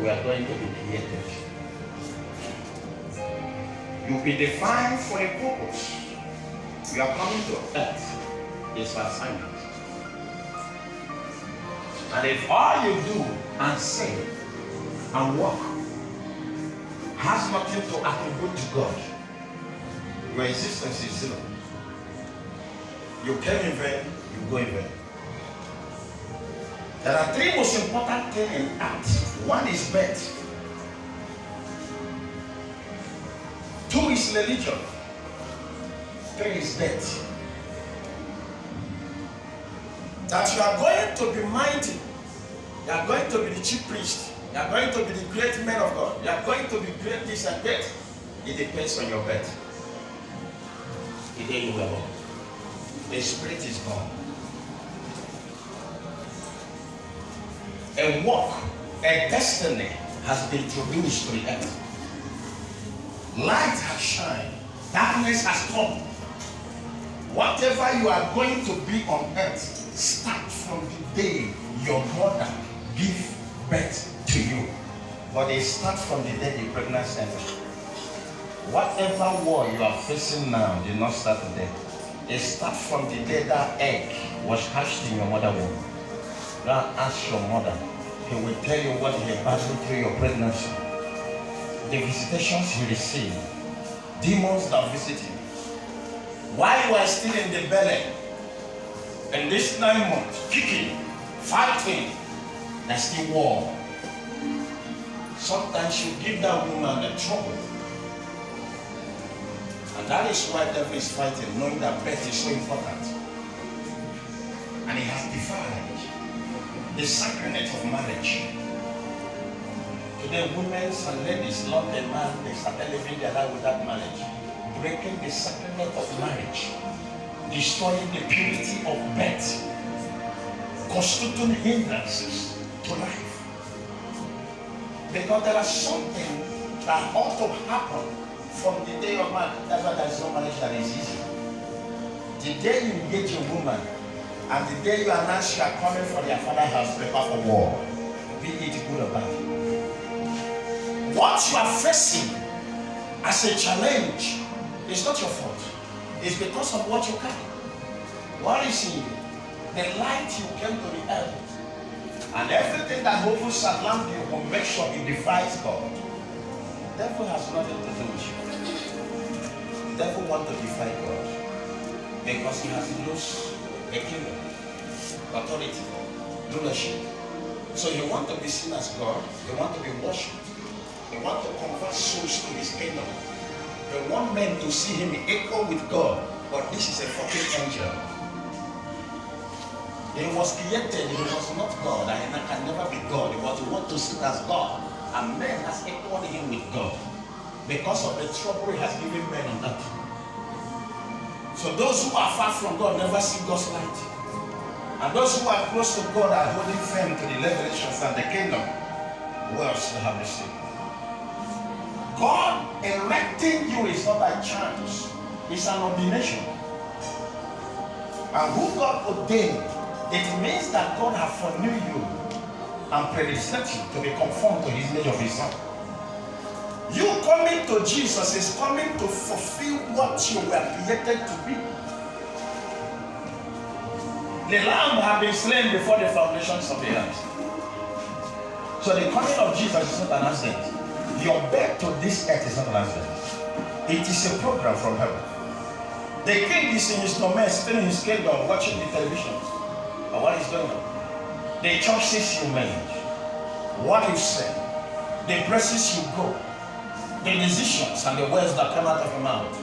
we are going to be created. You'll be defined for a purpose. We are coming to earth. It's an assignment. And if all you do and say and walk has nothing to attribute to God, your existence is zero. You came in vain, you go in vain. There are three most important things in earth. One is birth. Two is religion. Three is death. That you are going to be mighty. You are going to be the chief priest. You are going to be the great man of God. You are going to be great this and that. It depends on your birth. The day you were born. The spirit is gone. A walk, a destiny has been introduced to the earth. Light has shined. Darkness has come. Whatever you are going to be on earth, start from the day your mother gave birth to you. But it starts from the day the pregnancy ended. Whatever war you are facing now did not start today. It starts from the day that egg was hatched in your mother's womb. Now ask your mother. He will tell you what he battled through your pregnancy. The visitations you receive. Demons that visit you. While you are still in the belly, in this 9 months, kicking, fighting, there's still war. Sometimes you give that woman the trouble. And that is why the devil is fighting, knowing that birth is so important. And he has defied the sacrament of marriage. Today, women and ladies love their man, they start living their life without marriage, breaking the sacrament of marriage, destroying the purity of birth, constituting hindrances to life. Because there is something that ought to happen from the day of man. That's why there is no marriage that is easy. The day you engage a woman, and the day you announce you are coming for their father's house, prepare for war, be it good or bad. What you are facing as a challenge is not your fault. It's because of what you carry. What is in you? The light you came to the earth. And everything that hovers around you will make sure it defies God. The devil has nothing to do with you. The devil wants to defy God because he has lost a kingdom, authority, rulership. So he wants to be seen as God. He wants to be worshipped. He wants to convert souls to his kingdom. They want men to see him equal with God. But this is a fucking angel. He was created, he was not God, and he can never be God. But he wants to sit as God. And man has equaled him with God because of the trouble he has given men on earth. So those who are far from God never see God's light. And those who are close to God are holding firm to the revelations and the kingdom. Who else to have received? God electing you is not by chance. It's an ordination. And who God ordained, it means that God has foreknew you and predestined you to be conformed to his image of his son. You coming to Jesus is coming to fulfill what you were created to be. The lamb had been slain before the foundations of the earth. So the coming of Jesus is not an accident. Your birth to this earth is not an accident. It is a program from heaven. The king is in his domain, sitting in his kingdom, watching the television. But what is going on? The choices you made, what you said, the places you go, the decisions and the words that come out of your mouth.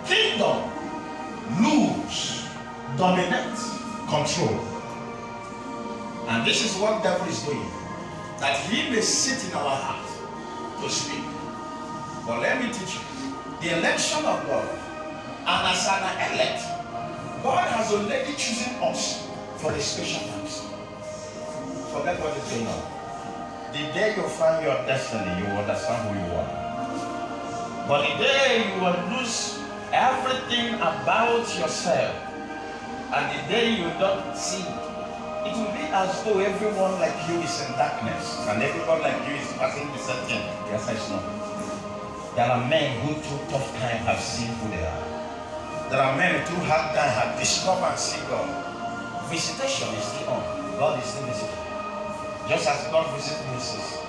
Kingdom lose, dominate, control. And this is what the devil is doing. That he may sit in our heart to speak. But let me teach you. The election of God, and as an elect, God has already chosen us for the special times. Forget what is going on. The day you find your destiny, you will understand who you are. But the day you will lose everything about yourself, and the day you don't see it will be as though everyone like you is in darkness and everyone like you is passing the same thing. Yes, I know. There are men who through tough time have seen who they are. There are men who through hard time have discovered and seen God. Visitation is still on. God is still visiting. Just as God visited Moses,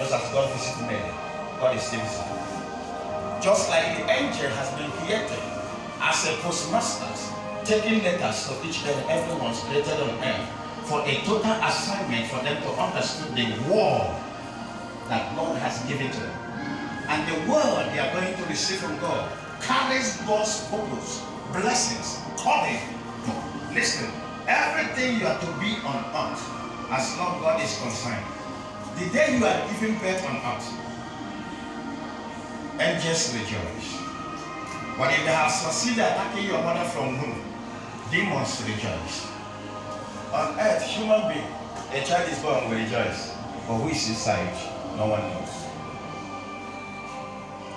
just as God visited Mary, God is still visiting. Just like the angel has been created as a postmaster, taking letters to each and everyone's created on earth for a total assignment for them to understand the word that God has given to them. And the word they are going to receive from God carries God's purpose, blessings, calling. Listen, everything you are to be on earth as long as God is concerned. The day you are giving birth on earth, angels rejoice. But if they have succeeded attacking your mother from womb, demons rejoice. On earth, human being, a child is born, will rejoice. But who is inside? No one knows.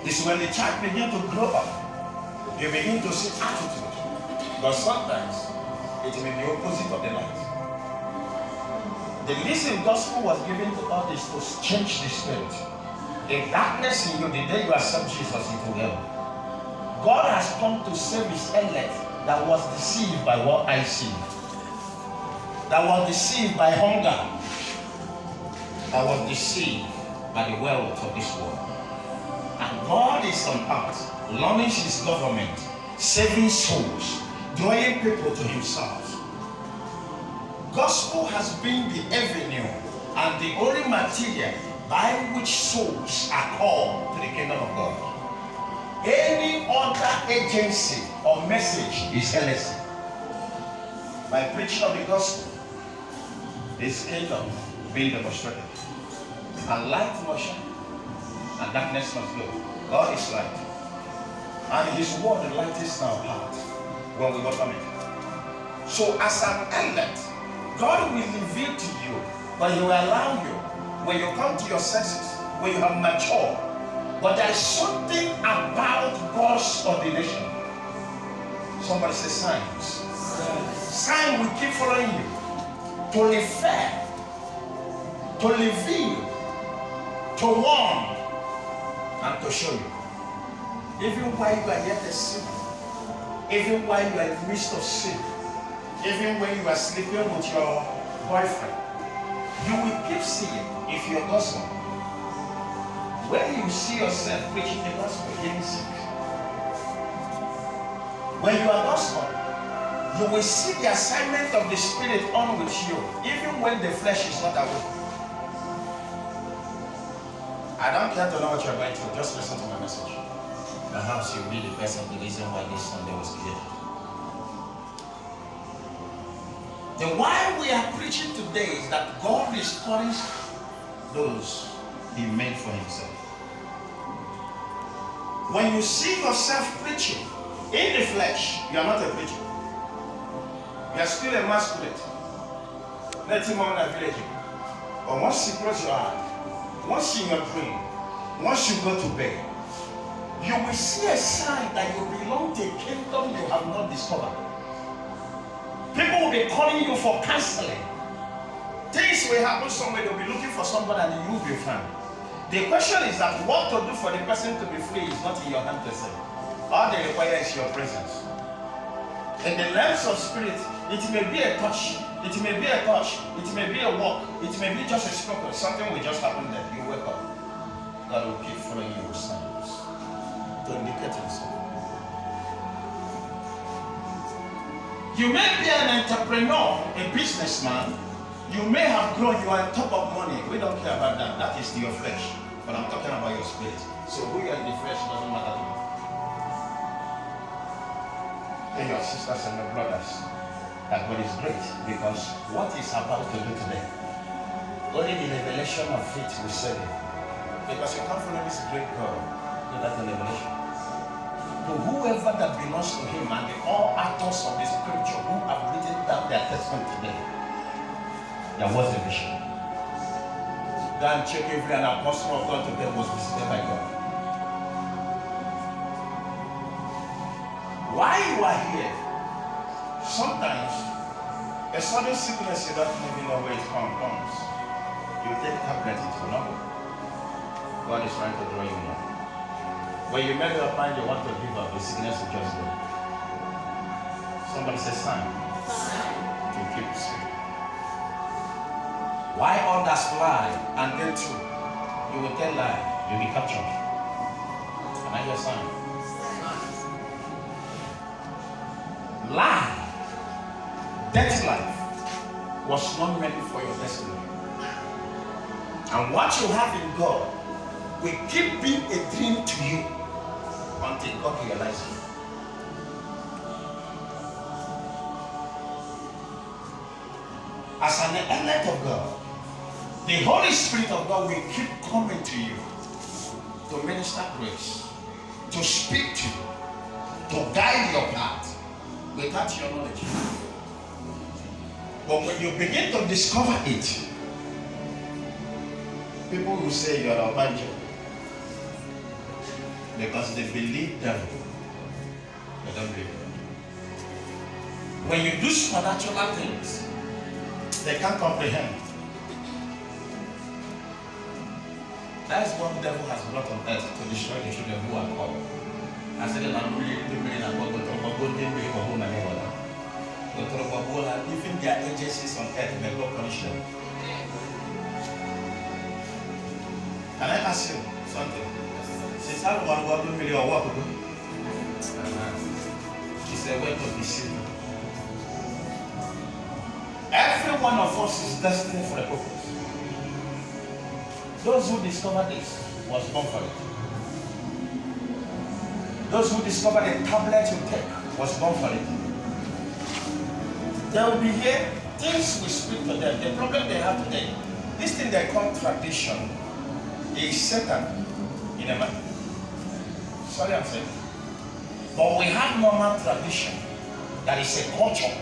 This is when the child begins to grow up. You begin to see attitude. But sometimes, it may be opposite of the light. The listen gospel was given to us is to change the spirit. If darkness in you, the day you accept Jesus into heaven, God has come to save his elect that was deceived by what I see, that was deceived by hunger, that was deceived by the wealth of this world. And God is on earth, launching his government, saving souls, drawing people to himself. Gospel has been the avenue and the only material by which souls are called to the kingdom of God. Any other agency or message is heresy. By preaching of the gospel, his kingdom being demonstrated. And light must shine, and darkness must go. God is light. And his word lightens our heart when we welcome it. So as an elect, God will reveal to you, but he will allow you, when you come to your senses, when you have matured. But there is something about God's ordination. Somebody say signs. Signs will keep following you to refer, to reveal, to warn, and to show you. Even while you are yet a sinner, even while you are in the midst of sin, even when you are sleeping with your boyfriend, you will keep seeing if you're gospel. When you see yourself preaching the gospel, getting sick. When you are gospel, you will see the assignment of the Spirit on with you, even when the flesh is not awake. I don't care to know what you're going through, just listen to my message. Perhaps you'll be the person, the reason why this Sunday was created. The why we are preaching today is that God is calling those he made for himself. When you see yourself preaching in the flesh, you are not a preacher. You are still a masquerade. Let him on a village. But once you close your eye, once in your dream, once you go to bed, you will see a sign that you belong to a kingdom you have not discovered. People will be calling you for counseling. Things will happen somewhere, they'll be looking for somebody and you will be found. The question is that what to do for the person to be free is not in your hand to say. All they require is your presence. In the lens of spirit, it may be a touch, it may be a touch, it may be a walk, it may be just a spoken, something will just happen there. You wake up. God will keep following you with signs to indicate himself. You may be an entrepreneur, a businessman. You may have grown, you are on top of money. We don't care about that. That is your flesh. But I'm talking about your spirit. So who you are in the flesh doesn't matter to me. Tell your sisters and your brothers that God is great, because what he's about to do today, only the revelation of faith will save you. Because you come from this great God, without the revelation. To whoever that belongs to him and the all authors of the scripture who have written down their testament today, there was a vision. Go and check if an apostle of God today was visited by God. Why you are here, sometimes A sudden sickness you don't even know where it comes. You take tablet, it will not go. God is trying to draw you now. When you make up your mind you want to give up, the sickness will just go. Somebody say sign. You keep it straight. Why others fly and get through? You will tell lie, you'll be captured. Can I hear sign? Lie. Death life was not meant for your destiny. And what you have in God will keep being a dream to you until God realizes it. As an elect of God, the Holy Spirit of God will keep coming to you to minister grace, to speak to you, to guide your path without your knowledge. But when you begin to discover it, people will say you're a banjo because they believe them. They don't believe them. When you do supernatural things, they can't comprehend. That is what the devil has brought on earth to destroy the children who are called. I said, even their agencies on earth, may God punish them. Can I ask you something? Since I don't want to do work, it's a way to deceive you. Every one of us is destined for a purpose. Those who discovered this was born for it. Those who discovered the tablet you take was born for it. They will be here, things we speak to them. The problem they have today, this thing they call tradition, is Satan in a man. Sorry I'm saying. But we have normal tradition that is a culture.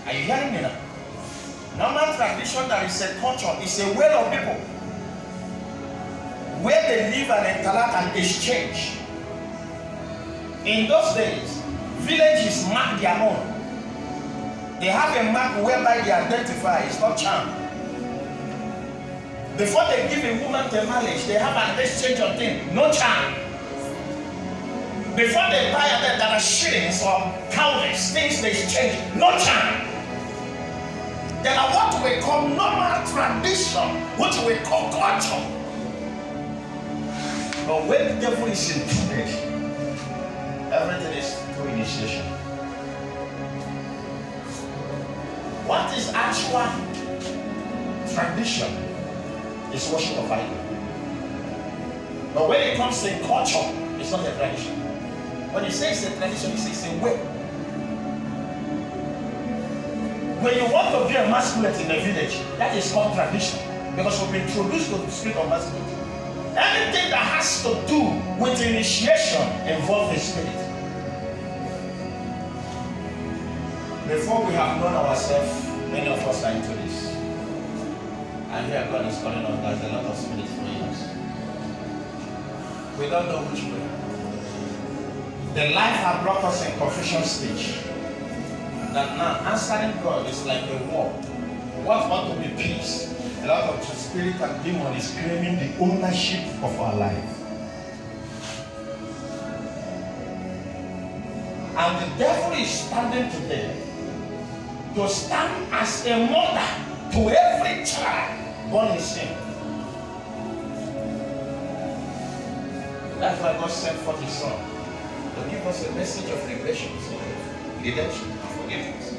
Are you hearing me now? Normal tradition that is a culture is a way of people where they live and interact and exchange. In those days, villages mark their own. They have a mark whereby they identify, it's not charm. Before they give a woman to marriage, they have an exchange of things, no charm. Before they buy them, there are shillings or pounds, things they exchange, no charm. There are what we call normal tradition, what we call culture. But when the devil is intruded, everything is through initiation. What is actual tradition is worship of idol. But when it comes to culture, it's not a tradition. When you say it's a tradition, it's a way. When you want to be a masculine in a village, that is called tradition. Because we've been introduced to the spirit of masculinity. Anything that has to do with initiation involves the spirit. Before we have known ourselves, many of us are into this. And here God is calling us, there's a lot of spirits for us. We don't know which way. The life has brought us in confusion stage. That now answering God is like a war. What ought to be peace? A lot of the spirit and demon is claiming the ownership of our life. And the devil is standing today to stand as a mother to every child born in sin. That's why God sent forth His Son to give us a message of redemption, and forgiveness.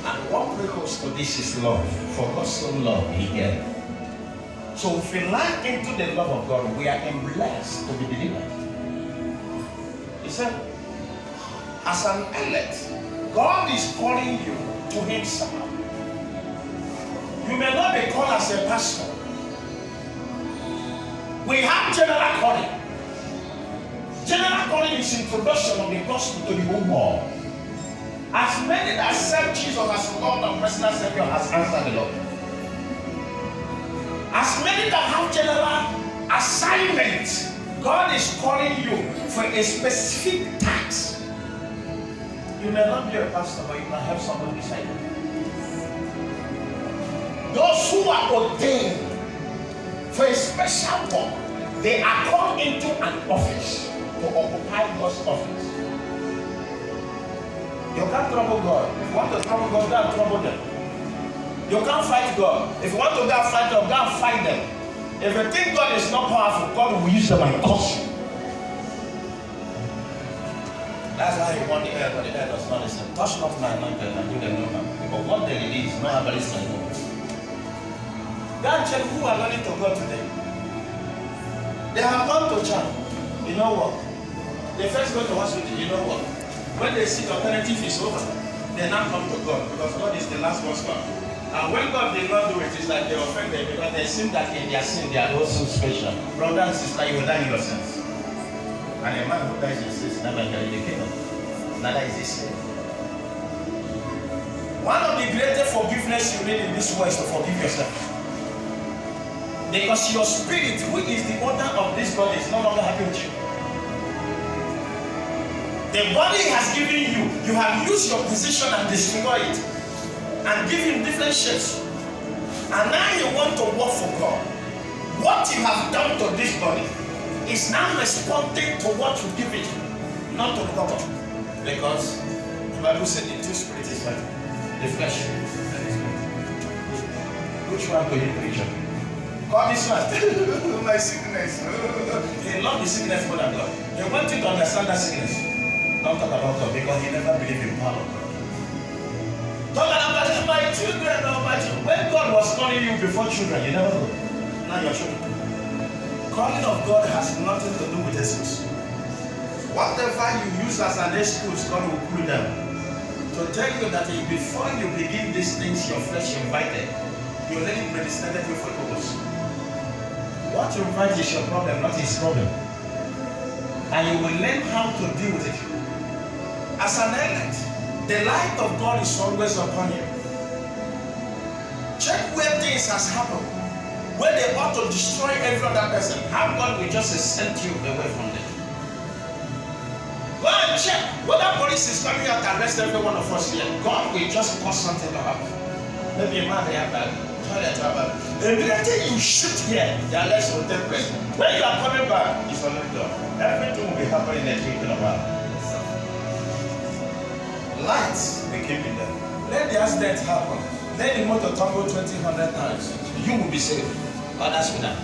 And what brings to this is love. For God so loved, He gave. So if we lie into the love of God, we are blessed to be delivered. He said, as an elect, God is calling you to Himself. You may not be called as a pastor. We have general calling. General calling is introduction of the gospel to the whole world. As many that serve Jesus as Lord and personal Savior has answered the Lord. As many that have general assignments, God is calling you for a specific task. You may not be a pastor, but you can help somebody beside you. Those who are ordained for a special work, they are called into an office to occupy God's office. You can't trouble God. If you want to trouble God, go and trouble them. You can't fight God. If you want to go and fight them, go and fight them. If you think God is not powerful, God will use them and curse you. That's why you want the air, but the air does not listen. Touch not my anointed and do them no harm. But what they release, no one listen to. That check who are learning to go today. They have gone to church. You know what? They first go to hospital. You know what? When they see the alternative is over, they now come to God because God is the last one stop. And when God did not do it, it's like they offended because they seem that in their sin they are also special. Brother and sister, you will die in your sins. And a man who dies in sins never enter the kingdom. Neither is he saved. One of the greatest forgiveness you need in this world is to forgive yourself. Because your spirit, who is the owner of this body, is no longer happy with you. The body has given you, you have used your position and destroyed it and give him different shapes. And now you want to work for God. What you have done to this body is now responding to what you give it, not to God. Because the Bible said the two spirits is what? The flesh and the spirit. Which one do you preach? God is one. My sickness. He loved the sickness more than God. He wanted to understand that sickness. Don't talk about God because he never believed in power of God. Talk about my children or my children. When God was calling you before children, you never go. Now you're children. Calling of God has nothing to do with excuse. Whatever you use as an excuse, God will pull down. To tell you that before you begin these things, your flesh invited, you already predestinated you for purpose. What you invite is your problem, not his problem. And you will learn how to deal with it. As an elect, the light of God is always upon you. Check where things has happened, where they ought to destroy every other person. How God will just send you away from them. Go and check whether police is coming out to arrest every one of us here. God will just cause something to happen. Maybe a man they have that. Immediately you shoot here, the arrest will take place. When you are coming back, it's already done. Everything will be happening in the twinkling of an eye. Lights became in them. Let the accident happen. Let the motor tumble 2,000 times. You will be saved. Others will not.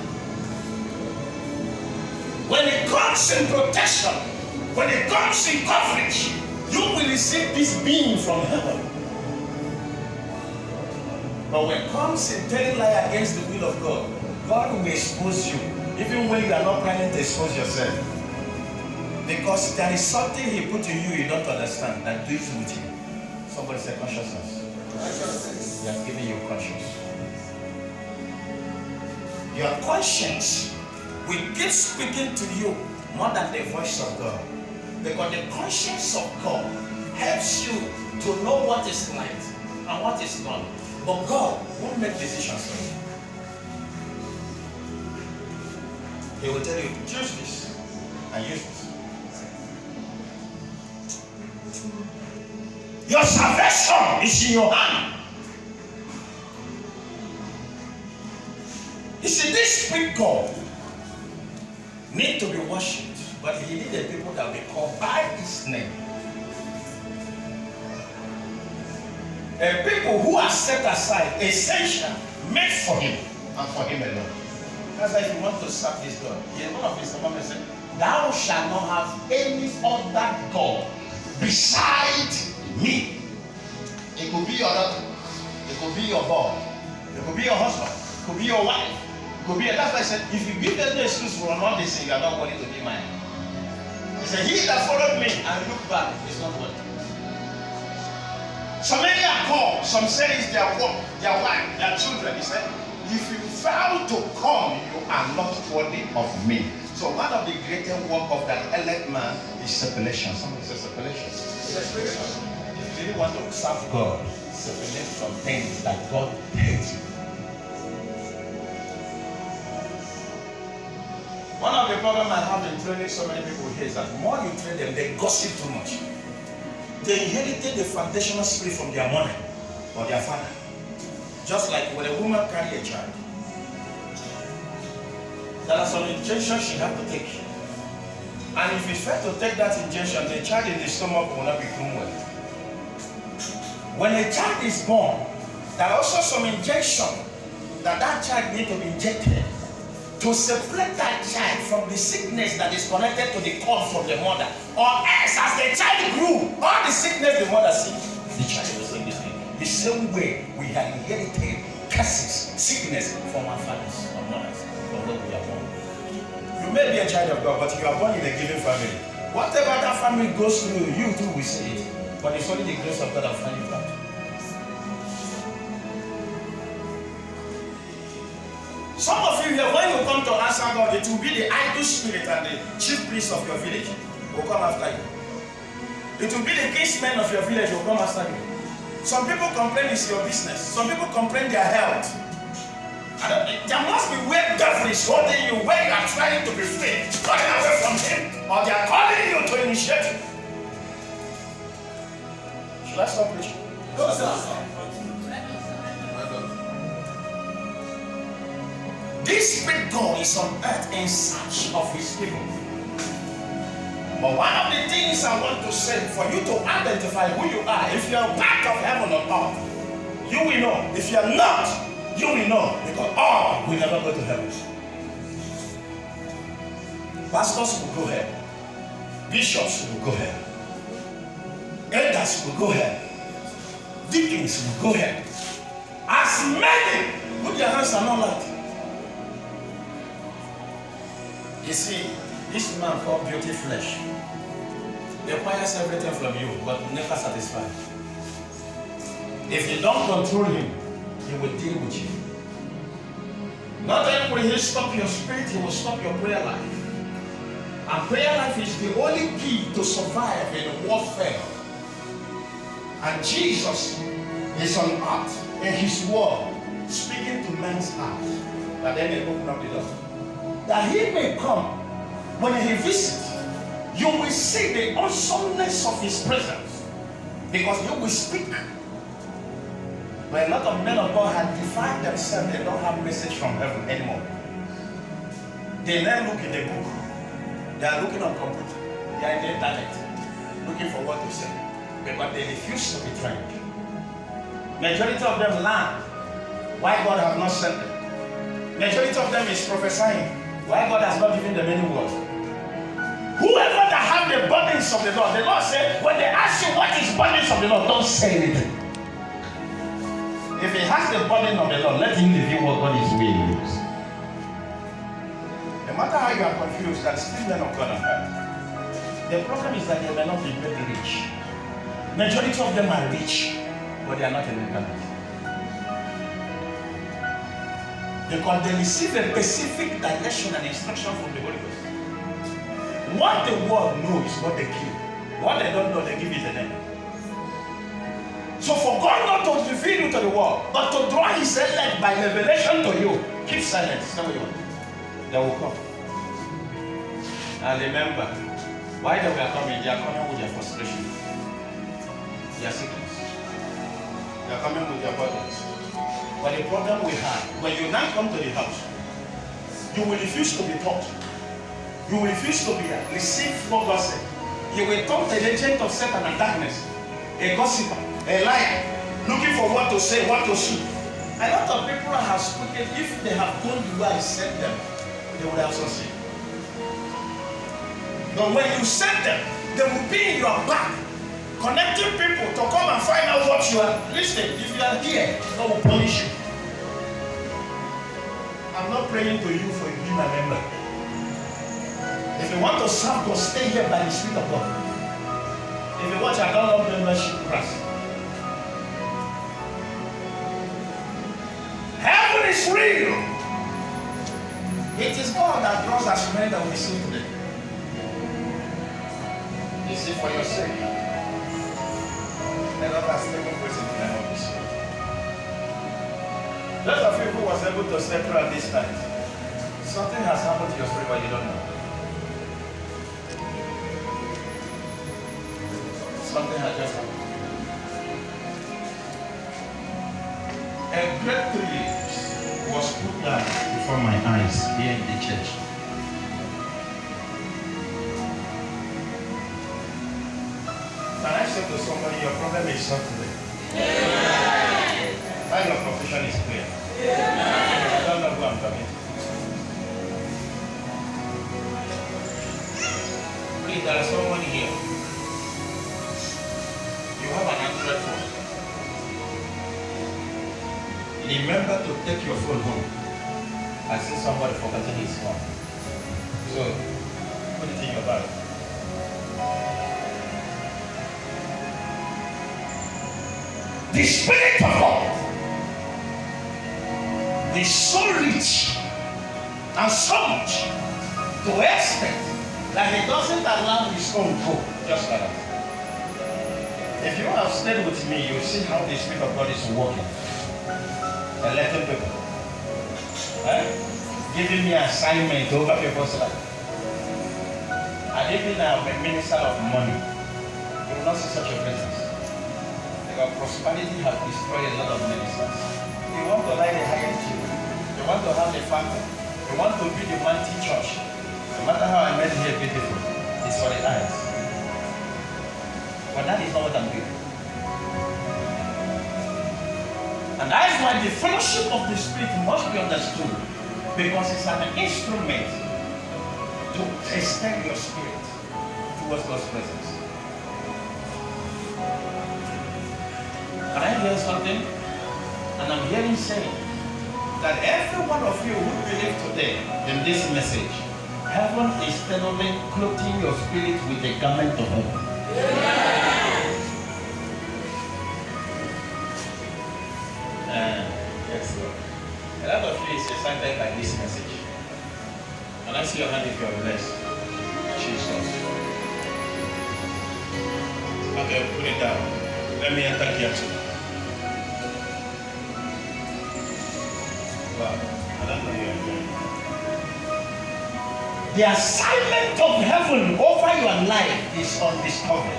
When it comes in protection, when it comes in coverage, you will receive this beam from heaven. But when it comes in telling lie against the will of God, God will expose you, even when you are not planning to expose yourself. Because there is something he put in you don't understand that deals with you. Somebody say consciousness. He has given you conscience. Your conscience will keep speaking to you more than the voice of God. Because the conscience of God helps you to know what is right and what is not. But God won't make decisions for you. He will tell you to choose this and use this. Your salvation is in your hand. You see, this big God need to be worshipped, but he needed people that will be called by his name. And people who are set aside, essential, made for him and for him alone. That's why if you want to serve this God, in one of his commandments said, thou shalt not have any other God beside me. It could be your daughter, it could be your boy, it could be your husband, it could be your wife, it could be your... That's why I said, if you give them the excuse for all this thing, you are not worthy to be mine. He said, he that followed me and look back is not worthy. So many are called, some say it's their work, their wife, their children. He said, if you fail to come, you are not worthy of me. So one of the greatest work of that elect man is separation. Somebody says separation. If you really want to serve God, separate from things that God hates you. One of the problems I have in training so many people here is that more you train them, they gossip too much. They inherited the foundational spirit from their mother or their father. Just like when a woman carries a child, there are some injections she has to take. And if you fail to take that injection, the child in the stomach will not become well. When a child is born, there are also some injection that child needs to be injected to separate that child from the sickness that is connected to the cord from the mother. Or else, as the child grew, all the sickness the mother sees, the child will see this thing. The same way we have inherited curses, sickness from our fathers or mothers, from where we are born. You may be a child of God, but you are born in a given family. Whatever that family goes through, you too will see it. But it's only the grace of God that finds you out. Some of you here, when you come to answer God, it will be the idol spirit and the chief priest of your village will come after you. It will be the kinsmen of your village will come after you. Some people complain it's your business. Some people complain their health. There must be where devil is holding you, where you are trying to be free, running away from him, or they are calling you to initiate you. Should I stop preaching? No, sir. This big God is on earth in search of his people. But one of the things I want to say, for you to identify who you are, if you are part of heaven or earth, you will know. If you are not, you will know. Because all will never go to heaven. Pastors will go here. Bishops will go here. Elders will go here. Deacons will go here. As many, put your hands on all that. You see, this man called beauty flesh, he requires everything from you, but never satisfied. If you don't control him, he will deal with you. Not only will he stop your spirit, he will stop your prayer life. And prayer life is the only key to survive in warfare. And Jesus is on earth in his word, speaking to men's hearts, that they may open up the door. That he may come, when he visits, you will see the awesomeness of his presence, because you will speak. But a lot of men of God have defined themselves, they don't have message from heaven anymore. They now look in the book, they are looking on computer, they are in the internet, looking for what to say, but they refuse to be trained. Majority of them learn why God has not sent them. Majority of them is prophesying why God has not given them any word. Whoever that have the burdens of the Lord said, when they ask you what is burdens of the Lord, don't say anything. If he has the burden of the Lord, let him reveal what God is willing to use. No matter how you are confused, there are still men of God on earth. The problem is that they may not be very rich. Majority of them are rich, but they are not in the country. Because they receive a specific direction and instruction from the Holy Ghost. What the world knows is what they kill. What they don't know, they give it a name. So for God not to reveal you to the world, but to draw his elect by revelation to you, keep silent. Tell me what. They will come. And remember, why they were coming? They are coming with their frustration, their sickness. They are coming with their burdens. But the problem we have, when you now come to the house, you will refuse to be taught. You will refuse to be receive what God said. You will turn to the agent of Satan and darkness, a gossiper, a liar, looking for what to say, what to see. A lot of people have spoken. If they have gone the way I sent them, they would have succeeded. But when you send them, they will be in your back, connecting people to come and find out what you are. Listen, if you are here, God will punish you. I'm not praying to you for you to be my member. If you want to serve God, stay here by the Spirit of God. If you watch our God membership class, heaven is real. It is God that draws us men that we see today. You see, for your sake, the Lord has taken place in the name of this. Those of you who was able to stay through at this night, something has happened to your spirit but you don't know. Something had just happened. A great tree was put down before my eyes here in the church. Can I say to somebody, your problem is solved today? And your profession is clear. I don't know who I'm talking to. Please, there is someone here. You have an Android phone. Remember to take your phone home. I see somebody forgetting his phone. So, put it in your bag. The Spirit of God is so rich and so much to expect that He doesn't allow His own go just like that. If you have stayed with me, you see how the Spirit of God is working. Electing people. Giving me assignment over people's life. And even a minister of money, you will not see such a presence. Because prosperity has destroyed a lot of ministers. You want to lie the highest chief. You want to have a factor. You want to be the mighty church. No matter how I made here beautiful, it's for the eyes. But that is not what I'm doing. And that is why the fellowship of the Spirit must be understood, because it's an instrument to extend your spirit towards God's presence. Can I hear something? And I'm hearing saying that every one of you who believe today in this message, heaven is steadily clothing your spirit with the garment of heaven. Yeah. Yes, Lord. A lot of you is excited by this message. And I see your hand if you are blessed. Jesus. Okay, put it down. Let me enter here too. Wow. I don't know you are doing. The assignment of heaven over your life is on discovery.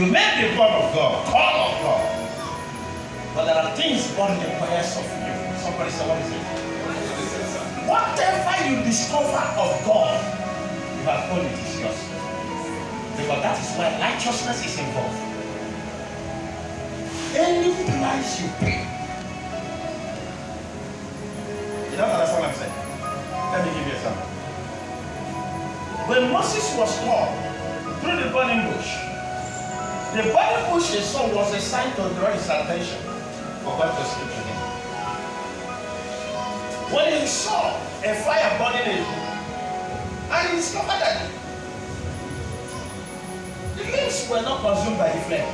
You may be born of God, call of God. But there are things God requires of you. Somebody say, what is it? Whatever you discover of God, you have owned it, is yours. Because that is why righteousness is involved. Any price you pay. You don't understand what I'm saying? Let me give you a example. When Moses was called through the burning bush, the burning bush he saw was a sign to draw his attention for God to speak to him. When he saw a fire burning, and he discovered that the leaves were not consumed by the flame.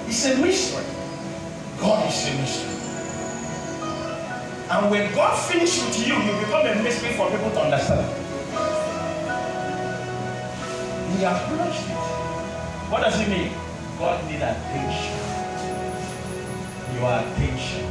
It's a mystery. God is a mystery. And when God finishes with you, you become a mystery for people to understand. He approached it. What does it mean? God needs attention. Your attention.